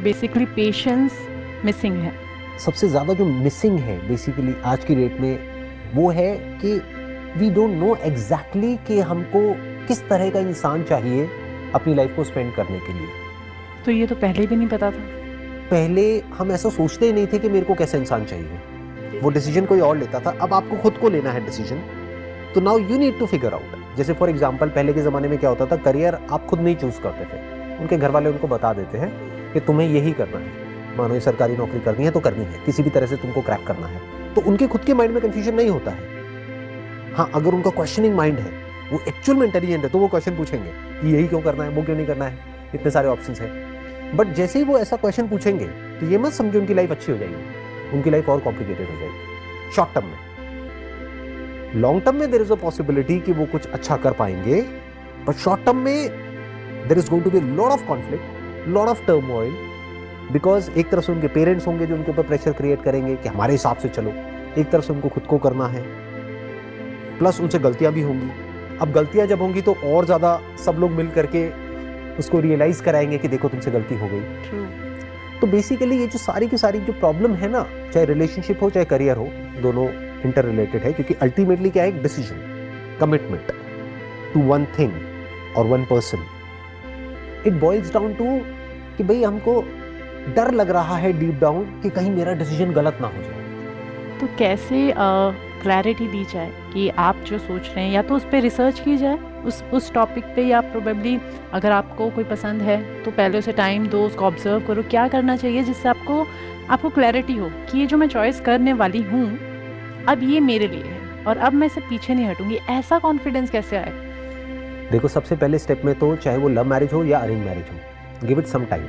Basically patience missing है। सबसे ज़्यादा जो मिसिंग है बेसिकली आज की डेट में वो है कि वी डोंट नो एग्जैक्टली कि हमको किस तरह का इंसान चाहिए अपनी लाइफ को स्पेंड करने के लिए। तो ये तो पहले भी नहीं पता था। पहले हम ऐसा सोचते ही नहीं थे कि मेरे को कैसा इंसान चाहिए, वो डिसीजन कोई और लेता था। अब आपको खुद को लेना है डिसीजन, तो now you need to figure out. जैसे फॉर एग्जांपल पहले के ज़माने में क्या होता था, करियर आप खुद नहीं चूज़ करते थे, उनके घर वाले उनको बता देते हैं कि तुम्हें यही करना है, मानो ये सरकारी नौकरी करनी है तो करनी है, किसी भी तरह से तुमको क्रैक करना है। तो उनके खुद के माइंड में कन्फ्यूजन नहीं होता है। हाँ, अगर उनका क्वेश्चनिंग माइंड है, वो एक्चुअल में इंटेलिजेंट है, तो वो क्वेश्चन पूछेंगे कि यही क्यों करना है, वो क्यों नहीं करना है, इतने सारे ऑप्शंस हैं। बट जैसे ही वो ऐसा क्वेश्चन पूछेंगे तो ये मत समझो उनकी लाइफ अच्छी हो जाएगी, उनकी लाइफ और कॉम्प्लिकेटेड हो जाएगी शॉर्ट टर्म में। लॉन्ग टर्म में देयर इज अ पॉसिबिलिटी कि वो कुछ अच्छा कर पाएंगे, बट शॉर्ट टर्म में there is going to be lot of conflict, lot of turmoil, because एक तरफ से उनके पेरेंट्स होंगे जो उनके ऊपर प्रेशर क्रिएट करेंगे कि हमारे हिसाब से चलो, एक तरफ से उनको खुद को करना है, प्लस उनसे गलतियां भी होंगी। अब गलतियां जब होंगी तो और ज़्यादा सब लोग मिल करके उसको रियलाइज कराएंगे कि देखो तुमसे गलती हो गई। तो बेसिकली ये जो सारी की सारी जो प्रॉब्लम है ना, चाहे रिलेशनशिप हो चाहे करियर हो, दोनों इंटर रिलेटेड है, क्योंकि अल्टीमेटली क्या है, एक decision, commitment to one thing और one person. It boils down to कि भाई हमको डर लग रहा है डीप डाउन कि कहीं मेरा डिसीजन गलत ना हो जाए। तो कैसे क्लैरिटी दी जाए कि आप जो सोच रहे हैं, या तो उस पर रिसर्च की जाए उस टॉपिक पे, या प्रोबेबली अगर आपको कोई पसंद है तो पहले उसे टाइम दो, उसको ऑब्जर्व करो क्या करना चाहिए, जिससे आपको क्लैरिटी हो कि ये जो मैं चॉइस करने वाली हूँ अब ये मेरे लिए है और अब मैं इसे पीछे नहीं हटूंगी। ऐसा कॉन्फिडेंस कैसे आए? देखो, सबसे पहले स्टेप में तो चाहे वो लव मैरिज हो या अरेंज मैरिज हो, गिव इट सम टाइम।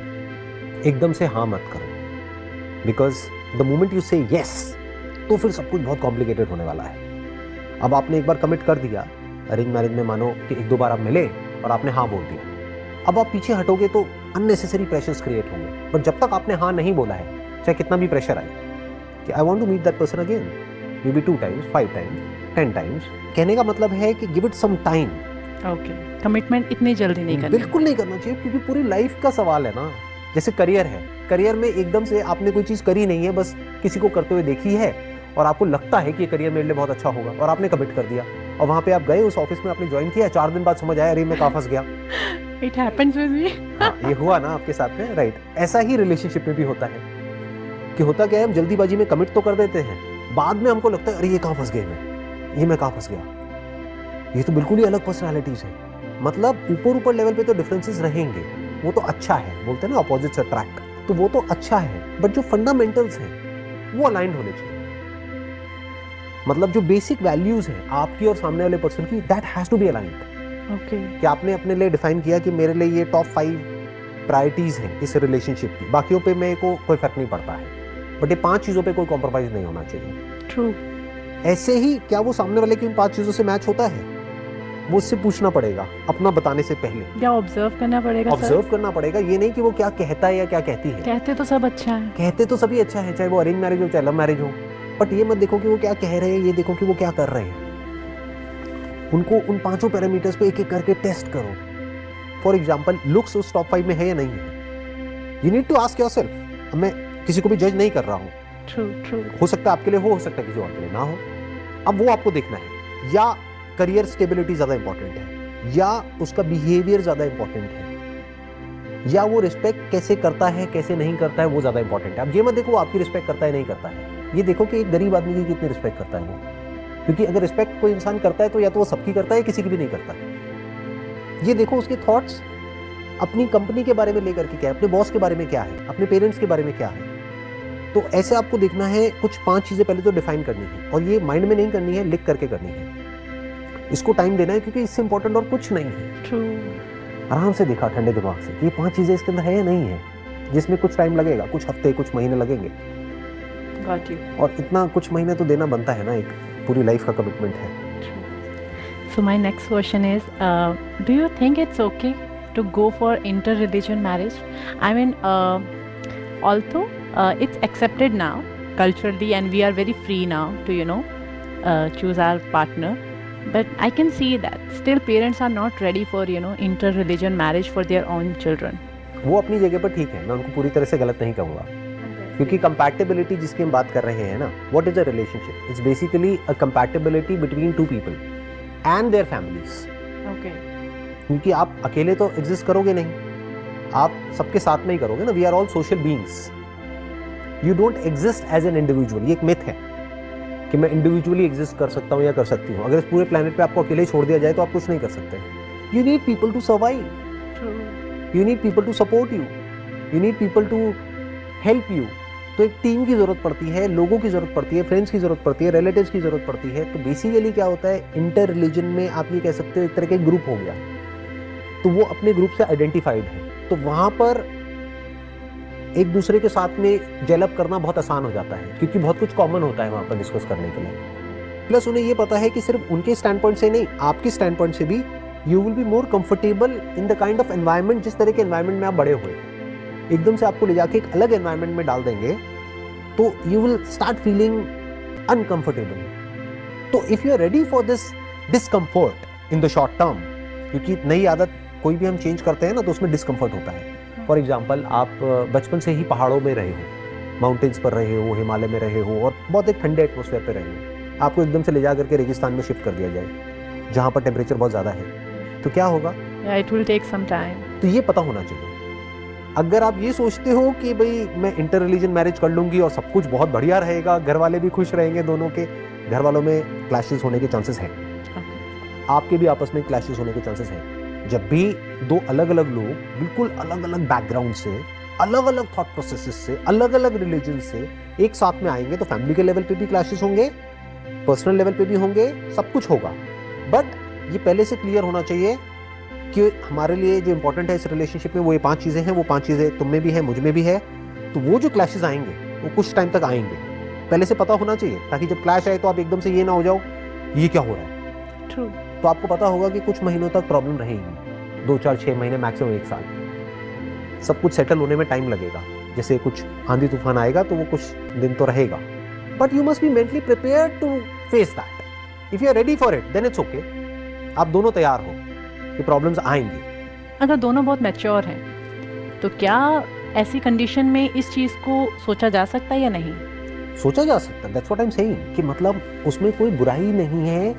एकदम से हाँ मत करो, बिकॉज द मोमेंट यू से यस तो फिर सब कुछ बहुत कॉम्प्लिकेटेड होने वाला है। अब आपने एक बार कमिट कर दिया अरेंज मैरिज में, मानो कि एक दो बार आप मिले और आपने हाँ बोल दिया, अब आप पीछे हटोगे तो अननेसेसरी प्रेशर्स क्रिएट होंगे। बट जब तक आपने हाँ नहीं बोला है, चाहे कितना भी प्रेशर आए कि I want to meet that person again, maybe 2 times, 5 times, 10 times, कहने का मतलब है कि give it some time. Okay, commitment इतनी जल्दी नहीं करनी, बिल्कुल नहीं करना चाहिए, क्योंकि पूरी लाइफ का सवाल है ना। जैसे करियर है, करियर में एकदम से आपने कोई चीज़ करी नहीं है, बस किसी को करते हुए देखी है और आपको लगता है कि ये करियर मेरे लिए बहुत अच्छा होगा और आपने कमिट कर दिया, और वहाँ पे आप गए उस ऑफिस में, आपने ज्वाइन किया, 4 दिन बाद समझ आया अरे मैं कहाँ फंस गया। It happens with me. ये हुआ ना आपके साथ में, राइट। ऐसा ही रिलेशनशिप में भी होता है कि होता क्या है, हम जल्दीबाजी में कमिट तो कर देते हैं, बाद में हमको लगता है अरे ये कहाँ फंस गए, मैं कहाँ फंस गया। ये तो बिल्कुल ही अलग पर्सनालिटीज है। मतलब ऊपर लेवल पे तो डिफरेंसेस रहेंगे, वो तो अच्छा है, बोलते हैं ना ऑपोजिट्स अट्रैक्ट, तो वो तो अच्छा है, बट जो फंडामेंटल्स हैं वो अलाइंड होने चाहिए। मतलब जो बेसिक वैल्यूज हैं आपकी और सामने वाले पर्सन की, that has to be aligned. Okay, कि आपने अपने लिए डिफाइन किया कि मेरे लिए ये टॉप 5 प्रायोरिटीज हैं इस रिलेशनशिप की, बाकियों पे मेरे को कोई फर्क नहीं पड़ता है, बट ये 5 चीजों पे कोई कॉम्प्रोमाइज नहीं होना चाहिए। ट्रू। ऐसे ही क्या वो सामने वाले की उन 5 चीजों से मैच होता है, वो उससे पूछना पड़ेगा अपना बताने से पहले, या ऑब्जर्व करना पड़ेगा। ऑब्जर्व करना पड़ेगा। ये नहीं कि वो क्या कहता है या क्या कहती है, कहते तो सब अच्छा है, कहते तो सभी अच्छा है, चाहे वो अरेंज मैरिज हो चाहे लव मैरिज हो, बट ये मत देखो कि वो क्या कह रहे हैं, ये देखो कि वो क्या कर रहे हैं। उनको उन 5 पैरामीटर्स पे एक एक करके टेस्ट करो। फॉर एग्जाम्पल, लुक्स उस टॉप 5 में है या नहीं है, you need to ask yourself. मैं किसी को भी जज नहीं कर रहा हूँ, ट्रू, हो सकता है आपके लिए हो सकता है किसी और के लिए ना हो, अब वो आपको देखना है। या करियर स्टेबिलिटी ज़्यादा इंपॉर्टेंट है, या उसका बिहेवियर ज़्यादा इंपॉर्टेंट है, या वो रिस्पेक्ट कैसे करता है कैसे नहीं करता है वो ज़्यादा इंपॉर्टेंट है। अब ये मत देखो वो आपकी रिस्पेक्ट करता है नहीं करता है, ये देखो कि एक गरीब आदमी की कितनी रिस्पेक्ट करता है वो, क्योंकि अगर रिस्पेक्ट कोई इंसान करता है तो या तो वो सबकी करता है, किसी की भी नहीं करता है। ये देखो उसके थॉट्स अपनी कंपनी के बारे में लेकर के क्या है, अपने बॉस के बारे में क्या है, अपने पेरेंट्स के बारे में क्या है। तो ऐसे आपको देखना है, कुछ 5 चीज़ें पहले तो डिफाइन करनी है, और ये माइंड में नहीं करनी है, लिख करके करनी है। इसको टाइम देना है, क्योंकि इससे इंपॉर्टेंट और कुछ नहीं है। ट्रू। आराम से देखा ठंडे दिमाग से कि ये 5 चीज़ें इसके अंदर है या नहीं है, जिसमें कुछ टाइम लगेगा, कुछ हफ्ते कुछ महीने लगेंगे। Got you. और इतना कुछ महीने तो देना बनता है ना, एक पूरी लाइफ का कमिटमेंट है। So my next question is, do you think it's okay to go for inter-religion marriage? I mean, although it's accepted now culturally and we are very free now to choose our partner, but I can see that still parents are not ready for inter-religion marriage for their own children. वो अपनी जगह पर ठीक है, मैं उनको पूरी तरह से गलत नहीं कहूँगा, क्योंकि कंपैटिबिलिटी जिसकी हम बात कर रहे हैं ना, what is a relationship? It's basically a compatibility between two people and their families. Okay, क्योंकि आप अकेले तो एग्जिस्ट करोगे नहीं, आप सबके साथ में ही करोगे ना। We are all social beings, you don't exist as an individual. ये एक मिथ है कि मैं इंडिविजुअली एग्जिस्ट कर सकता हूँ या कर सकती हूँ। अगर इस पूरे प्लेनेट पे आपको अकेले ही छोड़ दिया जाए तो आप कुछ नहीं कर सकते। You need people to survive, you need people to support you, you need people to help you. तो एक टीम की ज़रूरत पड़ती है, लोगों की ज़रूरत पड़ती है, फ्रेंड्स की ज़रूरत पड़ती है, रिलेटिव्स की ज़रूरत पड़ती है। तो बेसिकली क्या होता है, इंटर रिलीजन में आप ये कह सकते हो एक तरह का ग्रुप हो गया, तो वो अपने ग्रुप से आइडेंटिफाइड है, तो वहाँ पर एक दूसरे के साथ में जेलअप करना बहुत आसान हो जाता है, क्योंकि बहुत कुछ कॉमन होता है वहाँ पर डिस्कस करने के लिए। प्लस उन्हें ये पता है कि सिर्फ उनके स्टैंड पॉइंट से नहीं, आपके स्टैंड पॉइंट से भी you will be more comfortable in the kind of environment, जिस तरह के एनवायरनमेंट में आप बड़े हुए। एकदम से आपको ले जाके एक अलग एनवायरनमेंट में डाल देंगे तो you will start feeling uncomfortable. तो if you are ready for this discomfort in the short term, क्योंकि नई आदत कोई भी हम चेंज करते हैं ना तो उसमें डिस्कम्फर्ट होता है। फॉर एग्जाम्पल, आप बचपन से ही पहाड़ों में रहे हो, माउंटेन्स पर रहे हो, हिमालय में रहे हो और बहुत एक ठंडे एटमोसफेयर पे रहे हो, आपको एकदम से ले जा करके रेगिस्तान में शिफ्ट कर दिया जाए जहाँ पर टेम्परेचर बहुत ज़्यादा है, तो क्या होगा? It will take some time. तो ये पता होना चाहिए। अगर आप ये सोचते हो कि भाई मैं इंटर रिलीजन मैरिज कर लूँगी और सब कुछ बहुत बढ़िया रहेगा, घर वाले भी खुश रहेंगे, दोनों के घर वालों में क्लैशेस होने के चांसेस हैं, आपके भी आपस में क्लैशेस होने के चांसेस हैं। जब भी दो अलग अलग लोग बिल्कुल अलग अलग बैकग्राउंड से, अलग अलग थॉट प्रोसेसेस से, अलग अलग रिलीजन से एक साथ में आएंगे तो फैमिली के लेवल पे भी क्लैशेस होंगे, पर्सनल लेवल पे भी होंगे, सब कुछ होगा। बट ये पहले से क्लियर होना चाहिए कि हमारे लिए जो इंपॉर्टेंट है इस रिलेशनशिप में वो ये 5 चीज़ें हैं, वो 5 चीज़ें तुम में भी है, मुझ में भी है। तो वो जो क्लैशेस आएंगे वो कुछ टाइम तक आएंगे, पहले से पता होना चाहिए, ताकि जब क्लैश आए तो आप एकदम से ये ना हो जाओ ये क्या हो रहा है। ट्रू। तो आपको पता होगा कि कुछ महीनों तक प्रॉब्लम रहेगी, 2, 4, 6 महीने, मैक्सिमम 1 साल। सब कुछ सेटल होने में टाइम लगेगा। जैसे कुछ आंधी तूफान आएगा तो वो कुछ दिन तो रहेगा, but you must be mentally prepared to face that. If you are ready for it then it's okay. आप दोनों तैयार हो कि प्रॉब्लम्स आएंगी। अगर दोनों बहुत मैच्योर हैं तो क्या ऐसी कंडीशन में इस चीज़ को सोचा जा सकता है या नहीं? सोचा जा सकता है, that's what I am saying, कि मतलब उसमें कोई बुराई नहीं है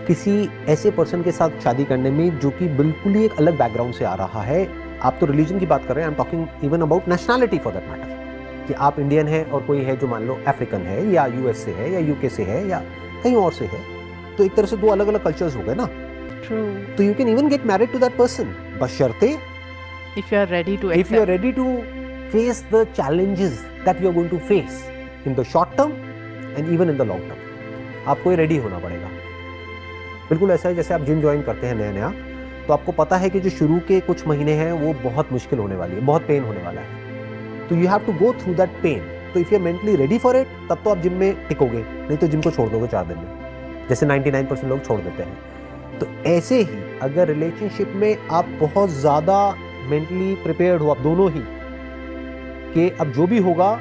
किसी ऐसे पर्सन के साथ शादी करने में जो कि बिल्कुल ही एक अलग बैकग्राउंड से आ रहा है। आप तो रिलीजन की बात कर रहे हैं, I am talking even about nationality for that matter, कि आप इंडियन है और कोई है जो मान लो अफ्रीकन है या यूएस से है या यूके से है या कहीं और से है, तो एक तरह से 2 अलग अलग कल्चर्स हो गए ना। True. तो you can even get married to that person, बशर्ते if you are ready to if you are ready to face the challenges that you are going to face in the short term and even in the long term. आपको ये ready होना पड़ेगा। बिल्कुल ऐसा है जैसे आप जिम ज्वाइन करते हैं नया नया, तो आपको पता है कि जो शुरू के कुछ महीने हैं वो बहुत मुश्किल होने वाली है, बहुत पेन होने वाला है, तो you have to go through that pain. तो if you are mentally ready for it तब तो आप जिम में टिकोगे, नहीं तो जिम को छोड़ दोगे 4 दिन में, जैसे 99% लोग छोड़ देते हैं। तो ऐसे ही अगर रिलेशनशिप में आप बहुत ज़्यादा मेंटली प्रिपेयर्ड हो, आप दोनों ही, कि अब जो भी होगा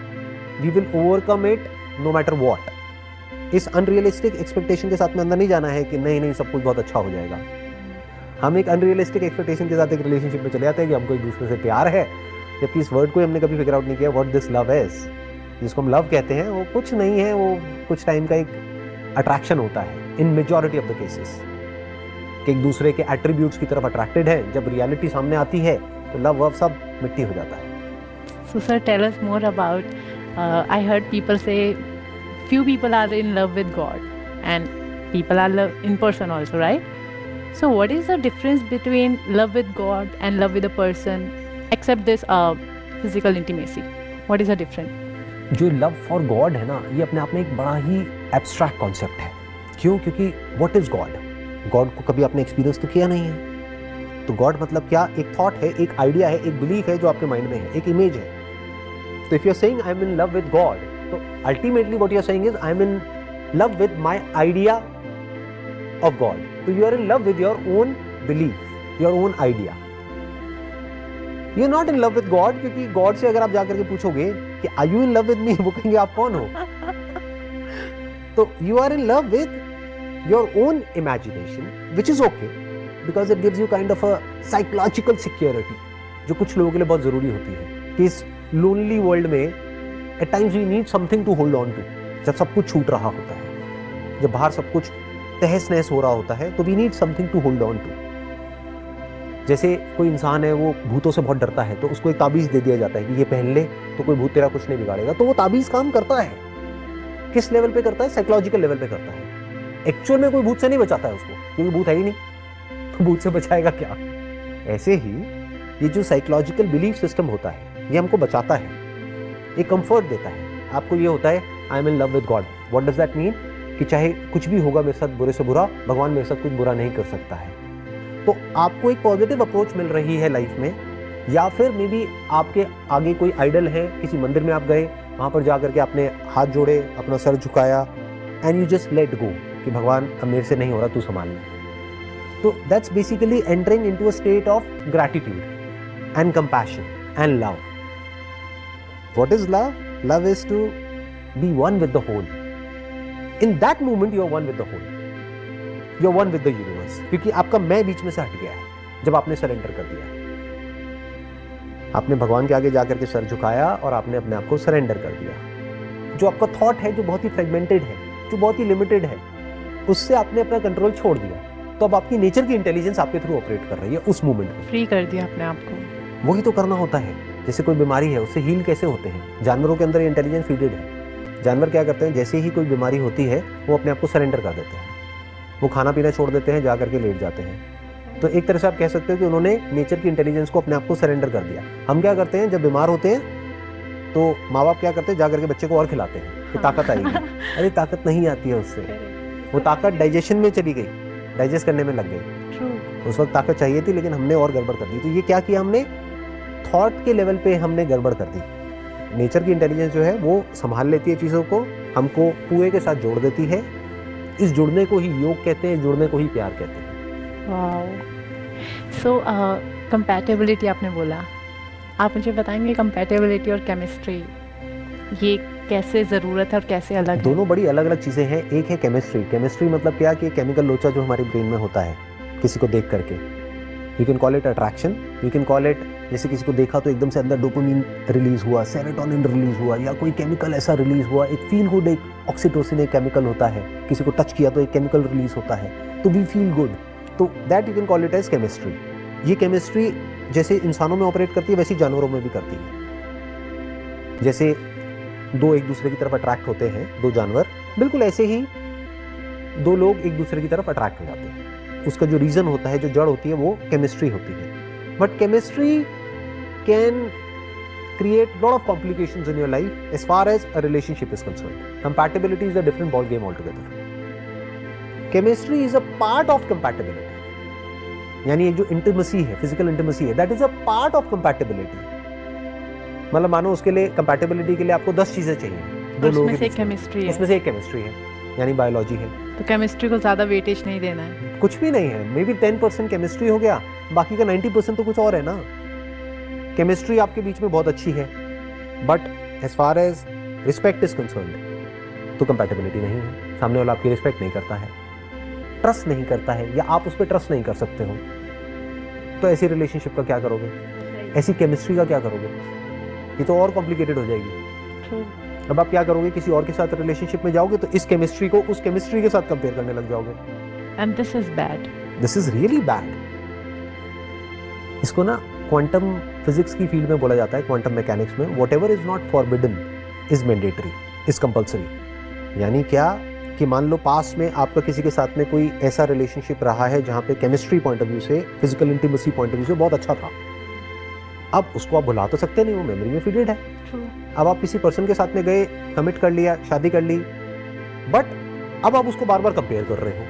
we will overcome it no matter what. इस अनरियलिस्टिक एक्सपेक्टेशन के साथ में अंदर नहीं जाना है कि नहीं नहीं सब कुछ बहुत अच्छा हो जाएगा। हम एक अनरियलिस्टिक एक्सपेक्टेशन के साथ एक रिलेशनशिप में चले जाते हैं कि हमको एक दूसरे से प्यार है, जबकि इस वर्ड को हमने कभी फिगर आउट नहीं किया व्हाट दिस लव इज। जिसको हम लव कहते हैं वो कुछ नहीं है, वो कुछ टाइम का एक अट्रैक्शन होता है इन मेजॉरिटी ऑफ द केसेस, कि एक दूसरे के एट्रीब्यूट्स की तरफ अट्रैक्टेड है। जब रियलिटी सामने आती है तो लव वव सब मिट्टी हो जाता है। So sir, tell us more about I heard people say few people are in love with God and people are in person also, right? So what is the difference between love with God and love with a person except this physical intimacy? What is the difference? जो love for God है ना, ये अपने आप में एक बड़ा ही abstract concept है। क्यों? क्योंकि व्हाट इज गॉड? गॉड को कभी आपने एक्सपीरियंस तो किया नहीं है। तो गॉड मतलब क्या? एक थॉट है, एक आइडिया है, एक बिलीफ है जो आपके माइंड में है, एक इमेज है। तो if you are saying I am in love with God, तो ultimately what you are saying is I am in love with my idea of God. तो you are in love with your own belief, your own idea. You are not in love with God, क्योंकि God से अगर आप जाकर के पूछोगे कि are you in love with me, वो कहेंगे आप कौन हो। तो you are in love with your own imagination, which is okay because it gives you kind of a psychological security, जो कुछ लोगों के लिए बहुत ज़रूरी होती है कि इस लोनली वर्ल्ड में at times we need something to hold on to. जब सब कुछ छूट रहा होता है, जब बाहर सब कुछ तहस नहस हो रहा होता है, तो we need something to hold on to. जैसे कोई इंसान है, वो भूतों से बहुत डरता है, तो उसको एक ताबीज़ दे दिया जाता है कि ये पहन ले तो कोई भूत तेरा कुछ नहीं बिगाड़ेगा। तो वो ताबीज़ काम करता है। किस लेवल पे करता है? साइकोलॉजिकल लेवल पे करता है। एक्चुअल में कोई भूत से नहीं बचाता है उसको, क्योंकि भूत है ही नहीं, तो भूत से बचाएगा क्या? ऐसे ही ये जो साइकोलॉजिकल बिलीफ सिस्टम होता है, ये हमको बचाता है, एक कंफर्ट देता है। आपको ये होता है आई am in love with God. What does that mean? कि चाहे कुछ भी होगा मेरे साथ, बुरे से बुरा, भगवान मेरे साथ कुछ बुरा नहीं कर सकता है। तो आपको एक पॉजिटिव अप्रोच मिल रही है लाइफ में। या फिर मे बी आपके आगे कोई आइडल है, किसी मंदिर में आप गए, वहाँ पर जा करके आपने हाथ जोड़े, अपना सर झुकाया, and you just let go कि भगवान अब मेरे से नहीं हो रहा, तू संभाल ले। तो that's basically entering into a state of gratitude and compassion and love. What is love? Love is to be one with the whole. In that moment you are one with the whole, you are one with the universe, क्योंकि आपका मैं बीच में से हट गया है जब आपने सरेंडर कर दिया। आपने भगवान के आगे जाकर के सर झुकाया और आपने अपने आप को सरेंडर कर दिया। जो आपका थॉट है, जो बहुत ही फ्रेगमेंटेड है, जो बहुत ही लिमिटेड है, उससे आपने अपना कंट्रोल छोड़ दिया। तो अब आपकी नेचर की इंटेलिजेंस आपके थ्रू ऑपरेट कर रही है उस मोमेंट में। फ्री कर दिया अपने आप को। वही तो करना होता है। जैसे कोई बीमारी है, उससे हील कैसे होते हैं? जानवरों के अंदर इंटेलिजेंस फीडेड है। जानवर क्या करते हैं? जैसे ही कोई बीमारी होती है, वो अपने आप को सरेंडर कर देते हैं, वो खाना पीना छोड़ देते हैं, जा करके लेट जाते हैं। तो एक तरह से आप कह सकते हो कि उन्होंने नेचर की इंटेलिजेंस को अपने आप को सरेंडर कर दिया। हम क्या करते हैं? जब बीमार होते हैं तो माँ बाप क्या करते हैं? जा करके बच्चे को और खिलाते हैं कि ताकत आएगी। अरे ताकत नहीं आती है उससे, वो ताकत डाइजेशन में चली गई, डाइजेस्ट करने में लग गई। उस वक्त ताकत चाहिए थी, लेकिन हमने और गड़बड़ कर दी। तो ये क्या किया हमने? थॉट के लेवल पे हमने गड़बड़ कर दी। नेचर की इंटेलिजेंस जो है वो संभाल लेती है चीज़ों को, हमको पूरे के साथ जोड़ देती है। इस जुड़ने को ही योग कहते हैं, जुड़ने को ही प्यार कहते हैं। सो कंपैटिबिलिटी आपने बोला, आप मुझे बताएंगे कंपैटिबिलिटी और केमिस्ट्री ये कैसे ज़रूरत है और कैसे अलग है? दोनों बड़ी अलग अलग चीज़ें हैं। एक है केमिस्ट्री। केमिस्ट्री मतलब क्या कि केमिकल लोचा जो हमारे ब्रेन में होता है किसी को देख करके। You can call it attraction, you can call it, जैसे किसी को देखा तो एकदम से अंदर डोपामिन रिलीज हुआ, सेरोटोनिन रिलीज हुआ, या कोई केमिकल ऐसा रिलीज हुआ, एक फील गुड, एक ऑक्सीटोसिन एक केमिकल होता है, किसी को टच किया तो एक केमिकल रिलीज होता है, तो वी फील गुड। तो that you can call it as chemistry. ये केमिस्ट्री जैसे इंसानों में ऑपरेट करती है, वैसे जानवरों में भी करती है। जैसे दो एक दूसरे की तरफ अट्रैक्ट होते हैं, दो जानवर, बिल्कुल ऐसे ही दो लोग एक दूसरे की तरफ अट्रैक्ट हो जाते हैं। उसका जो रीज़न होता है, जो जड़ होती है, वो केमिस्ट्री होती है। But chemistry can create lot of complications in your life as far as a relationship is concerned. Compatibility is a different ball game altogether. Chemistry is a part of compatibility. यानी एक जो intimacy है, physical intimacy है, that is a part of compatibility. मतलब मानो उसके लिए, compatibility के लिए आपको 10 चीजें चाहिए, दो लोगों उसमें से एक केमिस्ट्री है, उसमें से एक केमिस्ट्री है, यानी बायोलॉजी है। तो केमिस्ट्री को ज़्यादा वेटेज नहीं देना है। कुछ भी नहीं है, मे बी 10% केमिस्ट्री हो गया, बाकी का 90% तो कुछ और है ना। केमिस्ट्री आपके बीच में बहुत अच्छी है, but as far as respect is concerned तो कंपैटिबिलिटी नहीं है। सामने वाला आपकी रिस्पेक्ट नहीं करता है, ट्रस्ट नहीं करता है, या आप उस पर ट्रस्ट नहीं कर सकते हो, तो ऐसी रिलेशनशिप का क्या करोगे? ऐसी केमिस्ट्री का क्या करोगे? ये तो और कॉम्प्लिकेटेड हो जाएगी। अब आप क्या करोगे? किसी और के साथ रिलेशनशिप में जाओगे तो इस केमिस्ट्री को उस केमिस्ट्री के साथ कंपेयर करने लग जाओगे, and this is bad, this is really bad. इसको ना क्वांटम फिजिक्स की फील्ड में बोला जाता है, क्वांटम मैकेनिक्स में, whatever is not forbidden is mandatory, is compulsory. यानी क्या कि मान लो पास में आपका किसी के साथ में कोई ऐसा रिलेशनशिप रहा है जहाँ पे केमिस्ट्री पॉइंट ऑफ व्यू से, physical intimacy point of view से बहुत अच्छा था, अब उसको आप भुला तो सकते नहीं, वो मेमोरी में फीडेड है। अब आप किसी पर्सन के साथ में गए, कमिट कर लिया, शादी कर ली, बट अब आप उसको बार बार कंपेयर कर रहे हो,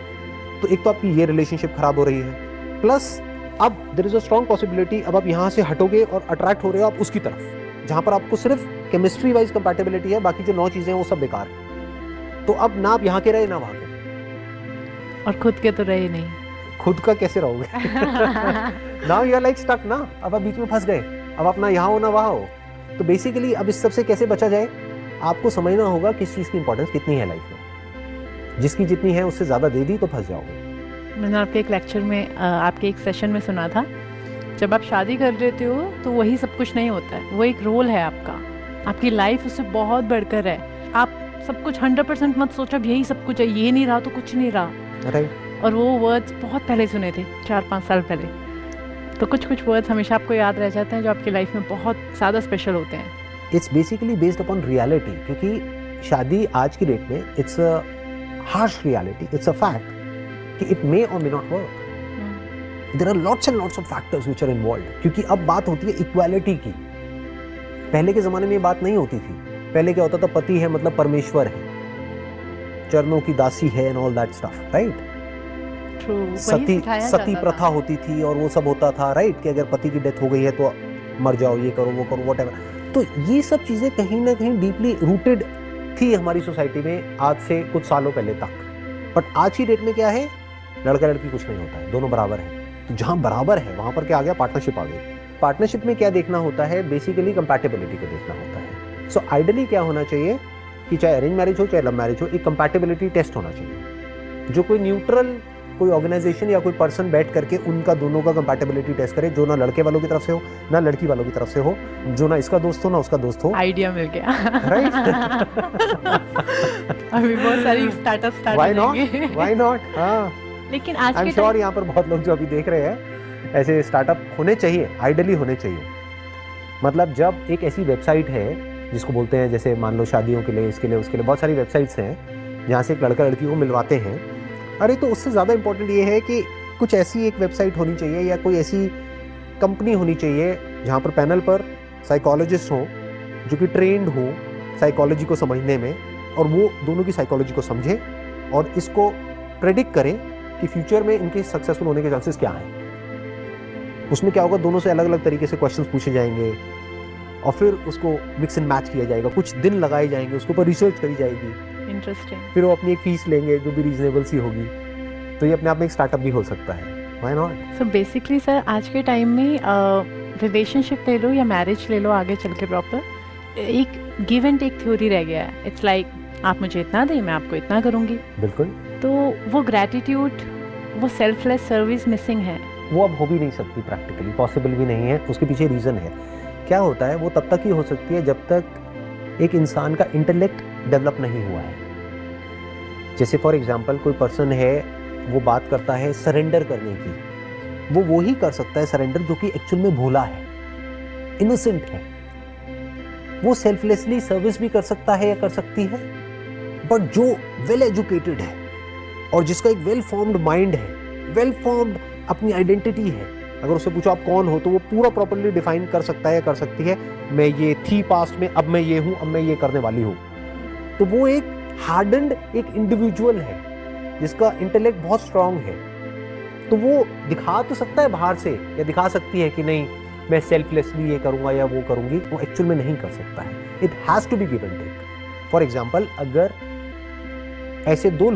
तो एक तो आपकी ये रिलेशनशिप खराब हो रही है, प्लस अब there is a strong possibility अब आप यहाँ से हटोगे और अट्रैक्ट हो रहे हो आप उसकी तरफ, जहाँ पर आपको सिर्फ केमिस्ट्री वाइज कंपैटिबिलिटी है, बाकी जो 9 चीजें हैं वो सब बेकार है। तो अब ना आप यहाँ के रहे ना वहाँ के, और खुद के तो रहे नहीं, खुद का कैसे रहोगे? Now you are like stuck ना, अब आप बीच में फंस गए, अब आप ना यहाँ हो ना वहाँ हो। तो बेसिकली अब इस सब से कैसे बचा जाए? आपको समझना होगा किस चीज़ की इंपॉर्टेंस कितनी है लाइफ में। जिसकी जितनी है उससे ज़्यादा दे दी तो फंस जाओगे। मैंने आपके एक लेक्चर में, आपके एक सेशन में सुना था जब आप शादी कर लेते हो तो वही सब कुछ नहीं होता है, वो एक रोल है आपका, आपकी लाइफ उससे बहुत बढ़कर है। आप सब कुछ 100% मत सोचो अब यही सब कुछ है, ये नहीं रहा तो कुछ नहीं रहा। राइट। और वो वर्ड्स बहुत पहले सुने थे, 4-5 साल पहले। तो कुछ कुछ वर्ड्स हमेशा आपको याद रह जाते हैं जो आपकी लाइफ में बहुत ज़्यादा स्पेशल होते हैं। It's basically based upon reality, क्योंकि शादी आज की डेट में it's a harsh reality, it's a fact कि इट मे और may not work. There are lots and lots of factors which are involved, क्योंकि अब बात होती है इक्वालिटी की। पहले के ज़माने में ये बात नहीं होती थी। पहले क्या होता था, पति है मतलब परमेश्वर है, चरणों की दासी है and all that stuff, right. सती प्रथा होती थी और वो सब होता था, राइट, कि अगर पति की डेथ हो गई है तो मर जाओ, ये करो वो करो, व्हाटएवर। तो ये सब चीज़ें कहीं ना कहीं डीपली रूटेड थी हमारी सोसाइटी में आज से कुछ सालों पहले तक। बट आज की डेट में क्या है, लड़का लड़की कुछ नहीं होता है, दोनों बराबर है। तो जहाँ बराबर है वहाँ पर क्या आ गया, पार्टनरशिप आ गई। पार्टनरशिप में क्या देखना होता है, बेसिकली कंपैटिबिलिटी को देखना होता है। सो आइडियली क्या होना चाहिए कि चाहे अरेंज मैरिज हो चाहे लव मैरिज हो, एक कंपैटिबिलिटी टेस्ट होना चाहिए, जो कोई न्यूट्रल कोई ऑर्गेनाइजेशन या कोई पर्सन बैठ करके उनका दोनों का कंपैटिबिलिटी टेस्ट करे, जो ना लड़के वालों की तरफ से हो ना लड़की वालों की तरफ से हो, जो ना इसका दोस्त हो ना उसका दोस्त हो। आइडिया मिल गया, राइट। अभी बहुत सारी स्टार्टअप स्टार्ट हो जाएंगे। Why not. हाँ, लेकिन आज आई एम श्योर यहाँ पर बहुत लोग जो अभी देख रहे हैं, ऐसे स्टार्टअप होने चाहिए, आइडियली होने चाहिए। मतलब जब एक ऐसी वेबसाइट है जिसको बोलते हैं, जैसे मान लो शादियों के लिए, इसके लिए उसके लिए बहुत सारी वेबसाइट्स हैं जहाँ से एक लड़का लड़की को मिलवाते हैं। अरे तो उससे ज़्यादा इंपॉर्टेंट ये है कि कुछ ऐसी एक वेबसाइट होनी चाहिए या कोई ऐसी कंपनी होनी चाहिए जहाँ पर पैनल पर साइकोलॉजिस्ट हों जो कि ट्रेंड हो साइकोलॉजी को समझने में, और वो दोनों की साइकोलॉजी को समझे और इसको प्रेडिक्ट करें कि फ्यूचर में इनके सक्सेसफुल होने के चांसेस क्या हैं। उसमें क्या होगा, दोनों से अलग अलग तरीके से क्वेश्चंस पूछे जाएंगे और फिर उसको मिक्स एंड मैच किया जाएगा, कुछ दिन लगाए जाएंगे, उसके ऊपर रिसर्च करी जाएगी। इंटरेस्टिंग। फिर वो अपनी एक फीस लेंगे जो भी रीजनेबल सी होगी। तो ये अपने आप में एक स्टार्टअप भी हो सकता है, why not. So basically sir, आज के टाइम में रिलेशनशिप ले लो या मैरिज ले लो, आगे चल के प्रॉपर एक गिव एंड टेक थ्योरी रह गया है। इट्स लाइक आप मुझे इतना दें, मैं आपको इतना करूँगी। बिल्कुल। तो वो ग्रैटिट्यूड, वो सेल्फलेस सर्विस मिसिंग है। वो अब हो भी नहीं सकती, प्रैक्टिकली पॉसिबल भी नहीं है। उसके पीछे रीज़न है। क्या होता है, वो तब तक ही हो सकती है जब तक एक इंसान का इंटेलेक्ट डेवलप नहीं हुआ है। जैसे फॉर एग्जांपल कोई पर्सन है, वो बात करता है सरेंडर करने की, वो ही कर सकता है सरेंडर जो कि एक्चुअल में भोला है, इनोसेंट है। वो सेल्फलेसली सर्विस भी कर सकता है या कर सकती है। बट जो वेल एजुकेटेड है और जिसका एक वेल फॉर्म्ड माइंड है, वेल फॉर्म्ड अपनी आइडेंटिटी है, अगर उससे पूछो आप कौन हो, तो वो पूरा प्रॉपर्ली डिफाइन कर सकता है या कर सकती है, मैं ये थी पास्ट में, अब मैं ये हूँ, अब मैं ये करने वाली हूँ। तो वो एक हार्डन्ड एक इंडिविजुअल है जिसका इंटेलेक्ट बहुत स्ट्रांग है। तो वो दिखा तो सकता है बाहर से, या दिखा सकती है कि नहीं मैं सेल्फलेसली ये करूँगा या वो करूँगी, वो एक्चुअल में नहीं कर सकता है। It has to be give and take. For example, अगर ऐसे दो